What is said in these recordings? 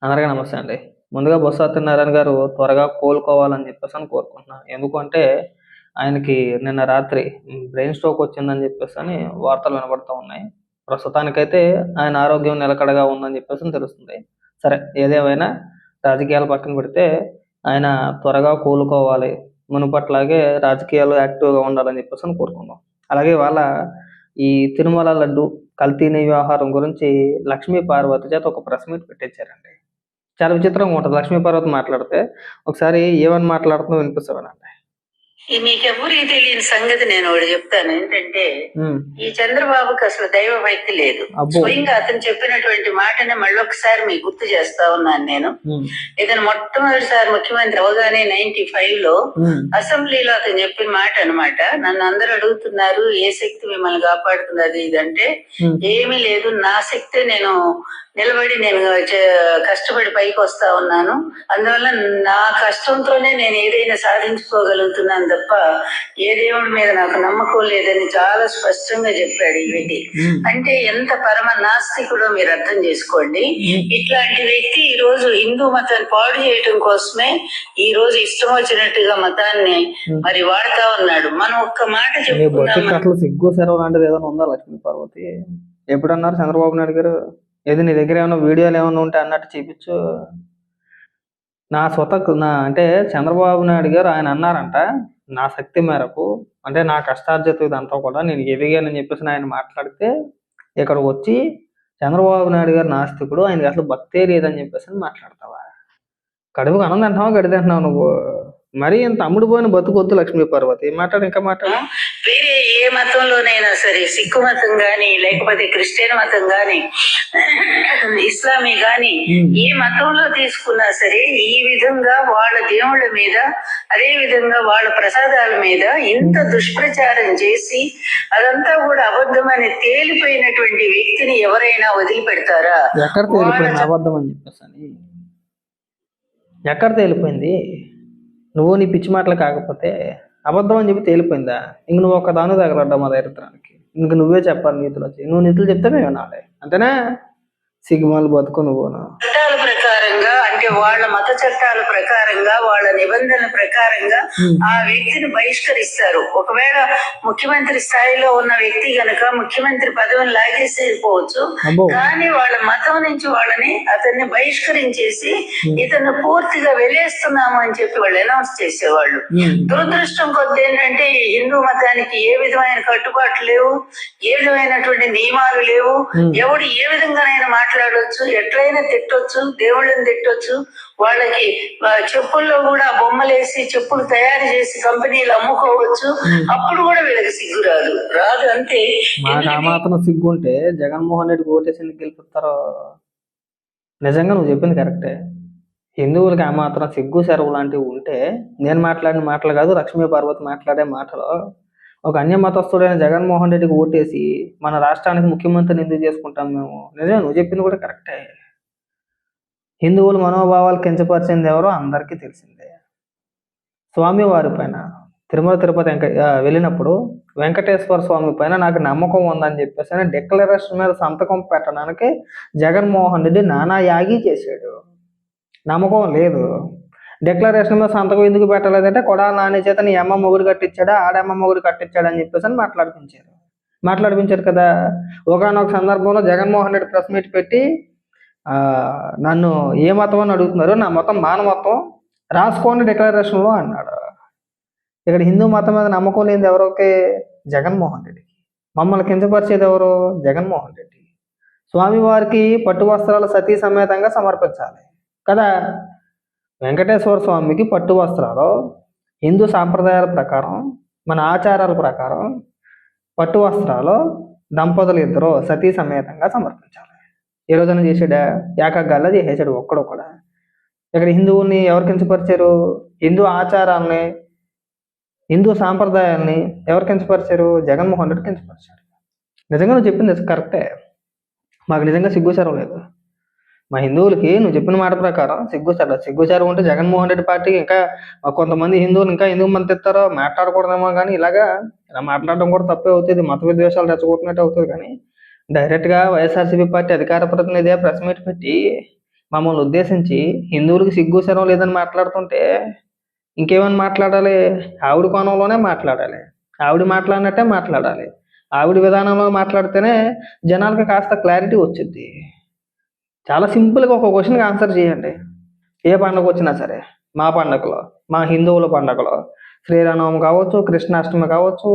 అందరికీ నమస్తే అండి. ముందుగా బొత్స సత్యనారాయణ గారు త్వరగా కోలుకోవాలని చెప్పేసని కోరుకుంటున్నాను. ఎందుకంటే ఆయనకి నిన్న రాత్రి బ్రెయిన్ స్ట్రోక్ వచ్చిందని చెప్పేసని వార్తలు వినబడుతూ ఉన్నాయి. ప్రస్తుతానికైతే ఆయన ఆరోగ్యం నిలకడగా ఉందని చెప్పేసని తెలుస్తుంది. సరే ఏదేమైనా రాజకీయాలు పక్కన పెడితే ఆయన త్వరగా కోలుకోవాలి. మునుపట్లాగే రాజకీయాల్లో యాక్టివ్‌గా ఉండాలని చెప్పేసని కోరుకుందాం. అలాగే ఇవాళ ఈ తిరుమల లడ్డు కల్తీ నెయ్యి వ్యవహారం గురించి లక్ష్మీ పార్వతి చేత ఒక ప్రెస్ మీట్ పెట్టించారండి. చాలా విచిత్రంగా ఉంటది. లక్ష్మీపార్వతి మాట్లాడితే, ఒకసారి ఏమని మాట్లాడుతుందో వినిపిస్తా వినండి. మీకెవ్వరికి తెలియని సంగతి నేను ఒకటి చెప్తాను. ఏంటంటే ఈ చంద్రబాబుకి అసలు దైవ భక్తి లేదు. స్వయంగా అతను చెప్పినటువంటి మాటని మళ్ళొకసారి మీకు గుర్తు చేస్తా ఉన్నాను నేను. ఇతను మొట్టమొదటిసారి ముఖ్యమంత్రి అవగానే 95 లో అసెంబ్లీలో అతను చెప్పిన మాట అనమాట. నన్ను అందరూ అడుగుతున్నారు ఏ శక్తి మిమ్మల్ని కాపాడుతున్నది ఇదంటే ఏమీ లేదు, నా శక్తి నేను నిలబడి నేను కష్టపడి పైకి వస్తా ఉన్నాను. అందువల్ల నా కష్టంతోనే నేను ఏదైనా సాధించుకోగలుగుతున్నాను తప్ప ఏ దేవుడి మీద నాకు నమ్మకం లేదని చాలా స్పష్టంగా చెప్పాడు ఈ వ్యక్తి. అంటే ఎంత పరమ నాస్తికుడో మీరు అర్థం చేసుకోండి. ఇట్లాంటి వ్యక్తి ఈ రోజు హిందూ మతాన్ని పాడు చేయటం కోసమే ఈ రోజు ఇష్టం వచ్చినట్టుగా మతాన్ని మరి వాడుతా ఉన్నాడు. మనం ఒక్క మాట చెప్పుకున్నాం. సిగ్గు సెరవు లాంటిది ఏదైనా ఉందా లక్ష్మీ పార్వతి? ఎప్పుడన్నారు చంద్రబాబు నాయుడు గారు ఏది నీ దగ్గర ఏమైనా వీడియోలు ఏమైనా ఉంటే అన్నట్టు చూపించు. అంటే చంద్రబాబు నాయుడు గారు ఆయన అన్నారంట, నా శక్తి మేరకు అంటే నా కష్టార్జితం ఇదంతా కూడా నేను ఎదిగానని చెప్పేసి ఆయన మాట్లాడితే ఇక్కడికి వచ్చి చంద్రబాబు నాయుడు గారు నాస్తికుడు, ఆయనకి అసలు భక్తే లేదని చెప్పేసి మాట్లాడతావా? కడుపుకు అన్నం తింటున్నావా గడి తింటున్నావు నువ్వు? మరి ఇంత అమ్ముడు పోయిన బతుకొద్దు లక్ష్మీ పార్వతి. మాట్లాడు, ఇంకా మాట్లాడు. వేరే ఏ మతంలోనైనా సరే, సిక్కు మతం గాని లేకపోతే క్రిస్టియన్ మతం గాని ఇస్లామీ గాని ఏ మతంలో తీసుకున్నా సరే ఈ విధంగా వాళ్ళ దేవుళ్ళ మీద అదే విధంగా వాళ్ళ ప్రసాదాల మీద ఇంత దుష్ప్రచారం చేసి అదంతా కూడా అబద్ధమని తేలిపోయినటువంటి వ్యక్తిని ఎవరైనా వదిలిపెడతారా? ఎక్కడ తేలిపోయింది అబద్ధం అని చెప్పేసి? ఎక్కడ తేలిపోయింది? నువ్వు నీ పిచ్చి మాటలు కాకపోతే అబద్ధం అని చెప్పి తేలిపోయిందా? ఇంక నువ్వు ఒక దాని తగలడ్డావు మా దరిద్రానికి. ఇంక నువ్వే చెప్పాలి నీతులు వచ్చి. నువ్వు నీతులు చెప్తే మేము వినాలి అంతేనా? సిగ్గుమాలు బతుకు నువ్వు. చట్టాల ప్రకారంగా అంటే వాళ్ళ మత చట్టాల ప్రకారంగా వాళ్ళ నిబంధనల ప్రకారంగా ఆ వ్యక్తిని బహిష్కరిస్తారు. ఒకవేళ ముఖ్యమంత్రి స్థాయిలో ఉన్న వ్యక్తి గనక ముఖ్యమంత్రి పదవిని లాగేసేయకపోవచ్చు, కానీ వాళ్ళ మతం నుంచి వాళ్ళని అతన్ని బహిష్కరించేసి ఇతను పూర్తిగా వెలేస్తున్నాము అని చెప్పి వాళ్ళు అనౌన్స్ చేసేవాళ్ళు. దురదృష్టం కొద్ది ఏంటంటే హిందూ మతానికి ఏ విధమైన కట్టుబాట్లు లేవు, ఏ విధమైనటువంటి నియమాలు లేవు. ఎవడు ఏ విధంగానైనా మాట్లాడవచ్చు, ఎట్లయినా తిట్టొచ్చు, దేవుళ్ళని తిట్టొచ్చు. వాళ్ళకి చెప్పుల్లో కూడా బొమ్మలేసి చెప్పులు తయారు చేసి కంపెనీలు అమ్ముకోవచ్చు. అప్పుడు కూడా వీళ్ళకి సిగ్గు రాదు అంతే. ఆ మాత్రం సిగ్గుంటే జగన్మోహన్ రెడ్డి ఓటేసి ఎందుకు గెలిపిస్తారో? నిజంగా నువ్వు చెప్పింది కరెక్టే. హిందువులకి ఆ మాత్రం సిగ్గు సెరవు లాంటివి ఉంటే, నేను మాట్లాడిన మాటలు కాదు, లక్ష్మీ పార్వతి మాట్లాడే మాటలు, ఒక అన్య మతస్థుడైన జగన్మోహన్ రెడ్డికి ఓటేసి మన రాష్ట్రానికి ముఖ్యమంత్రిని ఎందుకు చేసుకుంటాం మేము? నిజమే, నువ్వు చెప్పింది కూడా కరెక్టే. హిందువుల మనోభావాలు కించపరిచింది ఎవరో అందరికీ తెలిసిందే. స్వామివారి పైన తిరుమల తిరుపతి వెళ్ళినప్పుడు వెంకటేశ్వర స్వామి పైన నాకు నమ్మకం ఉందని చెప్పేసి డిక్లరేషన్ మీద సంతకం పెట్టడానికి జగన్మోహన్ రెడ్డి నానా యాగి చేశాడు. నమ్మకం లేదు. డిక్లరేషన్ మీద సంతకం ఎందుకు పెట్టలేదంటే కొడాల నాని చేత నీ అమ్మ మొగుడు కట్టించాడా, ఆడమ్మ మొగుడు కట్టించాడా అని చెప్పేసి మాట్లాడిపించారు కదా. ఒకనొక సందర్భంలో జగన్మోహన్ రెడ్డి ప్రెస్ మీట్ పెట్టి నన్ను ఏ మతం అని అడుగుతున్నారు, నా మతం మానవత్వం రాసుకోండి డిక్లరేషన్లో అన్నాడు. ఇక్కడ హిందూ మతం మీద నమ్మకం లేనిది ఎవరికి? జగన్మోహన్ రెడ్డికి. మమ్మల్ని కించపరిచేది ఎవరు? జగన్మోహన్ రెడ్డి. స్వామివారికి పట్టు వస్త్రాలు సతీ సమేతంగా సమర్పించాలి కదా. వెంకటేశ్వర స్వామికి పట్టు వస్త్రాలు హిందూ సాంప్రదాయాల ప్రకారం, మన ఆచారాల ప్రకారం పట్టు వస్త్రాలు దంపతులు ఇద్దరు సతీ సమేతంగా సమర్పించాలి. ఏ రోజున చేసాడా? ఏకగ్గాల్లో చేసేసాడు ఒక్కడు కూడా. ఇక్కడ హిందువుల్ని ఎవరు కించపరిచారు? హిందూ ఆచారాలని, హిందూ సాంప్రదాయాల్ని ఎవరు కించపరిచారు? జగన్మోహన్ రెడ్డి కించపరిచాడు. నిజంగా నువ్వు చెప్పింది కరెక్టే. మాకు నిజంగా సిగ్గుచారం లేదు. మా హిందువులకి నువ్వు చెప్పిన మాట ప్రకారం సిగ్గుచారం ఉంటే జగన్మోహన్ రెడ్డి పార్టీకి ఇంకా కొంతమంది హిందువులు ఇంకా ఎందుకు మంది ఇస్తారో మాట్లాడకూడదేమో. కానీ ఇలా మాట్లాడడం కూడా తప్పే అవుతుంది, మత విద్వేషాలు రెచ్చగొట్టినట్టు అవుతుంది. కానీ డైరెక్ట్గా వైఎస్ఆర్సీపీ పార్టీ అధికార ప్రతినిధి ప్రెస్ మీట్ పెట్టి మమ్మల్ని ఉద్దేశించి హిందువులకు సిగ్గు శరం లేదని మాట్లాడుతుంటే ఇంకేమని మాట్లాడాలి? ఆవిడ కోణంలోనే మాట్లాడాలి, ఆవిడ మాట్లాడినట్టే మాట్లాడాలి, ఆవిడ విధానంలో మాట్లాడితేనే జనాలకి కాస్త క్లారిటీ వచ్చింది. చాలా సింపుల్గా ఒక క్వశ్చన్కి ఆన్సర్ చేయండి. ఏ పండుగ వచ్చినా సరే, మా పండగలో, మా హిందువుల పండగలో, శ్రీరామనవమి కావచ్చు, కృష్ణాష్టమి కావచ్చు,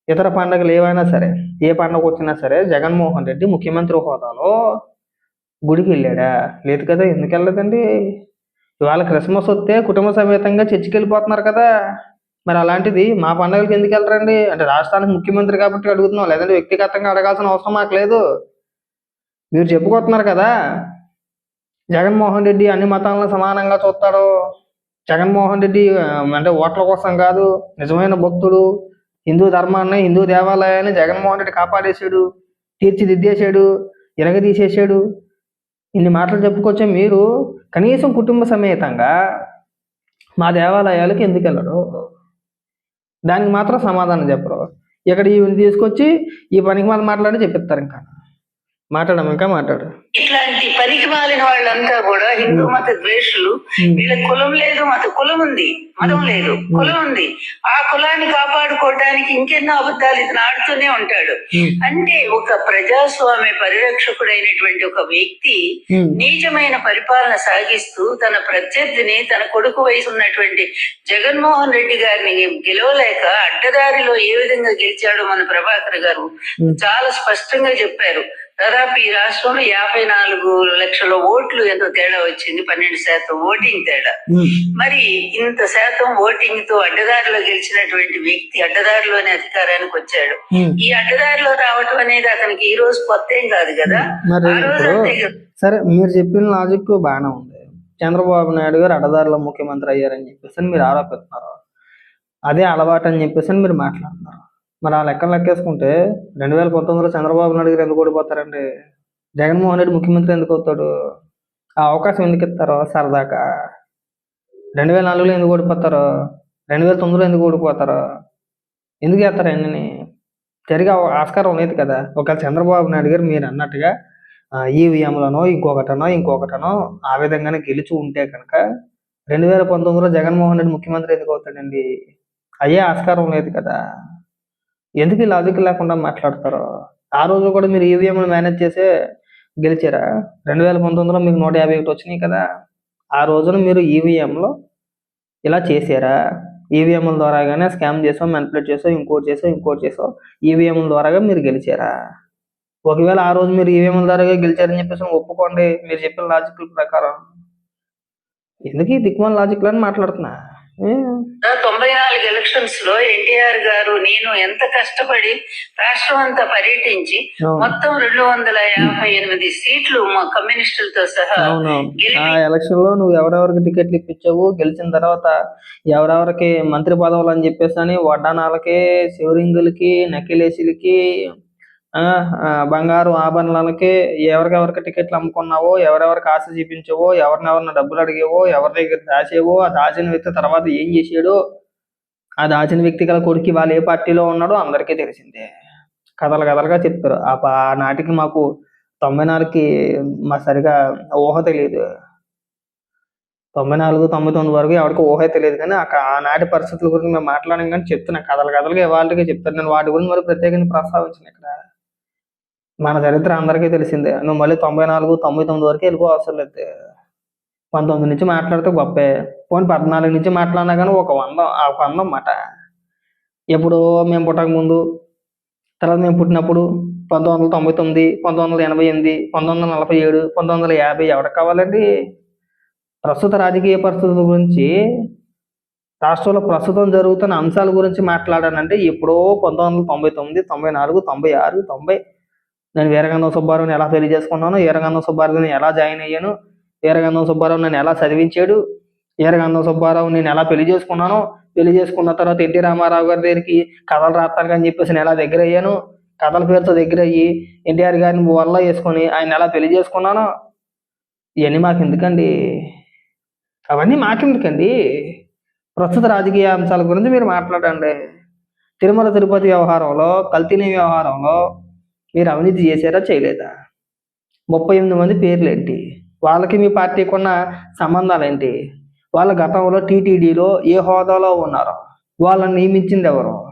ఇతర పండుగలు ఏవైనా సరే, ఏ పండుగ వచ్చినా సరే జగన్మోహన్ రెడ్డి ముఖ్యమంత్రి హోదాలో గుడికి వెళ్ళాడా? లేదు కదా. ఎందుకు వెళ్ళలేదండి? ఇవాళ క్రిస్మస్ వస్తే కుటుంబ సమేతంగా చర్చికి వెళ్ళిపోతున్నారు కదా. మరి అలాంటిది మా పండుగలకి ఎందుకు వెళ్ళరండి? అంటే రాష్ట్రానికి ముఖ్యమంత్రి కాబట్టి అడుగుతున్నాం, లేదంటే వ్యక్తిగతంగా అడగాల్సిన అవసరం మాకు లేదు. మీరు చెప్పుకుంటున్నారు కదా జగన్మోహన్ రెడ్డి అన్ని మతాలను సమానంగా చూస్తాడు, జగన్మోహన్ రెడ్డి అంటే ఓట్ల కోసం కాదు, నిజమైన భక్తుడు, హిందూ ధర్మాన్ని, హిందూ దేవాలయాన్ని జగన్మోహన్ రెడ్డి కాపాడేశాడు, తీర్చిదిద్దేశాడు, ఇరగదీసేశాడు. ఇన్ని మాటలు చెప్పుకొచ్చే మీరు కనీసం కుటుంబ సమేతంగా మా దేవాలయాలకు ఎందుకు వెళ్ళరు? దానికి మాత్రం సమాధానం చెప్పరు. ఇక్కడ ఈవిని తీసుకొచ్చి ఈ పనికి వాళ్ళు మాట్లాడి చెప్పిస్తారు. ఇంకా మాట్లాడు. ఇట్లాంటి పనికి మాలిన వాళ్ళంతా కూడా హిందూ మత ద్వేషులు. వీళ్ళ కులం లేదు, కులం ఉంది, మతం లేదు, కులం ఉంది. ఆ కులాన్ని కాపాడుకోవడానికి ఇంకెన్నో అబద్ధాలు ఇతను ఆడుతూనే ఉంటాడు. అంటే ఒక ప్రజాస్వామ్య పరిరక్షకుడైనటువంటి ఒక వ్యక్తి నీచమైన పరిపాలన సాగిస్తూ తన ప్రత్యర్థిని, తన కొడుకు వయసు ఉన్నటువంటి జగన్మోహన్ రెడ్డి గారిని గెలవలేక అడ్డదారిలో ఏ విధంగా గెలిచాడో మన ప్రభాకర్ గారు చాలా స్పష్టంగా చెప్పారు. దాదాపు ఈ రాష్ట్రంలో 54 లక్షల ఓట్లు ఎంతో తేడా వచ్చింది, 12% ఓటింగ్ తేడా. మరి ఇంత శాతం ఓటింగ్ తో అడ్డదారిలో గెలిచినటువంటి వ్యక్తి అడ్డదారిలోనే అధికారానికి వచ్చాడు. ఈ అడ్డదారిలో రావటం అనేది అతనికి ఈ రోజు కొత్త ఏం కాదు కదా. సరే, మీరు చెప్పిన లాజిక్ బాగానే ఉంది. చంద్రబాబు నాయుడు గారు అడ్డదారిలో ముఖ్యమంత్రి అయ్యారని చెప్పేసి మీరు ఆరోపిస్తున్నారు, అదే అలవాటు అని చెప్పేసి మీరు మాట్లాడుతున్నారు. మరి ఆ లెక్కలు లెక్కేసుకుంటే 2019లో చంద్రబాబు నాయుడు గారు ఎందుకు ఓడిపోతారండి? జగన్మోహన్ రెడ్డి ముఖ్యమంత్రి ఎందుకు అవుతాడు? ఆ అవకాశం ఎందుకు ఇస్తారో సరదాకా? 2004లో ఎందుకు ఓడిపోతారో, 2009లో ఎందుకు ఓడిపోతారో, ఎందుకు చేస్తారు అన్నీ? జరిగే ఆస్కారం లేదు కదా. ఒకవేళ చంద్రబాబు నాయుడు గారు మీరు అన్నట్టుగా ఈవీఎంలనో ఇంకొకటనో ఆ విధంగానే గెలిచి ఉంటే కనుక 2019లో జగన్మోహన్ రెడ్డి ముఖ్యమంత్రి ఎందుకు అవుతాడండి? అయ్యే ఆస్కారం లేదు కదా. ఎందుకు లాజిక్ లేకుండా మాట్లాడతారు? ఆ రోజు కూడా మీరు ఈవీఎంలు మేనేజ్ చేసే గెలిచారా? 2019లో మీకు 151 వచ్చినాయి కదా. ఆ రోజున మీరు ఈవీఎంలో ఇలా చేశారా? ఈవీఎంల ద్వారాగానే స్కామ్ చేసాం, మ్యానిపులేట్ చేసాం, ఇంకోటి చేసాం, ఈవీఎంల ద్వారాగా మీరు గెలిచారా? ఒకవేళ ఆ రోజు మీరు ఈవీఎంల ద్వారాగా గెలిచారని చెప్పేసి ఒప్పుకోండి మీరు చెప్పిన లాజిక్ ప్రకారం. ఎందుకు ఈ దిక్కుమాల లాజిక్ అని మాట్లాడుతున్నా. 94 ఎలక్షన్స్ లో ఎన్టీఆర్ గారు నేను ఎంత కష్టపడి రాష్ట్రం అంతా పర్యటించి మొత్తం 258 సీట్లు మా కమ్యూనిస్టులతో సహా ఆ ఎలక్షన్ లో నువ్వు ఎవరెవరికి టికెట్లు ఇప్పించావు, గెలిచిన తర్వాత ఎవరెవరికి మంత్రి పదవులు అని చెప్పేసి అని వడ్డానాలకి, శివరింగులకి, నకిలేసులకి, బంగారు ఆభరణాలకి ఎవరికెవరికి టికెట్లు అమ్ముకున్నావో, ఎవరెవరికి ఆశ చూపించావో, ఎవరినెవరిని డబ్బులు అడిగేవో, ఎవరి దగ్గర దాచేవో, ఆ దాచిన వ్యక్తి తర్వాత ఏం చేసాడో, ఆ దాచిన వ్యక్తి గల కొడుకు వాళ్ళు ఏ పార్టీలో ఉన్నాడో అందరికీ తెలిసిందే. కథలుగా చెప్తారు. ఆ నాటికి మాకు 94కి మా సరిగా ఊహ తెలియదు. 94, 99 వరకు ఎవరికి ఊహ తెలియదు. కానీ ఆనాటి పరిస్థితుల గురించి మేము మాట్లాడాం. కానీ చెప్తున్నా కథలుగా వాళ్ళకి చెప్తాను. నేను వాటి గురించి మరి ప్రత్యేకంగా ప్రస్తావించిన ఇక్కడ. మన చరిత్ర అందరికీ తెలిసిందే. నువ్వు మళ్ళీ 94, 99 వరకు వెళ్ళిపోవసరం లేదు. 19 నుంచి మాట్లాడితే గొప్పే. పోనీ 14 నుంచి మాట్లాడినా కానీ ఒక 100 మాట. ఎప్పుడు మేము పుట్టక ముందు, తర్వాత మేము పుట్టినప్పుడు, 1999, 1988, 1947, 1950 ఎవరికి కావాలండి? ప్రస్తుత రాజకీయ పరిస్థితుల గురించి, రాష్ట్రంలో ప్రస్తుతం జరుగుతున్న అంశాల గురించి మాట్లాడానంటే ఎప్పుడో 1999, 94, 96, 90 నేను వీరగంధం సుబ్బారావుని ఎలా పెళ్లి చేసుకున్నాను, వీరగంధం సుబ్బారావుని ఎలా జాయిన్ అయ్యాను, వీరగంధం సుబ్బారావు నన్ను ఎలా చదివించాడు, వీరగంధం సుబ్బారావు నేను ఎలా పెళ్లి చేసుకున్నాను, పెళ్లి చేసుకున్న తర్వాత ఎన్టీ రామారావు గారి దగ్గరికి కథలు రాస్తాను అని చెప్పేసి నేను ఎలా దగ్గర అయ్యాను, కథల పేరుతో దగ్గర అయ్యి ఎన్టీఆర్ గారిని వల్ల వేసుకొని ఆయన ఎలా పెళ్లి చేసుకున్నాను, ఇవన్నీ మాకు ఎందుకండి? అవన్నీ మాకెందుకండి? ప్రస్తుత రాజకీయ అంశాల గురించి మీరు మాట్లాడండి. తిరుమల తిరుపతి వ్యవహారంలో, కల్తీని వ్యవహారంలో మీరు అవినీతి చేశారా చేయలేదా? 38 మంది పేర్లేంటి? వాళ్ళకి మీ పార్టీకి ఉన్న సంబంధాలు ఏంటి? వాళ్ళ గతంలో టీటీడీలో ఏ హోదాలో ఉన్నారు? వాళ్ళని నియమించింది ఎవరు?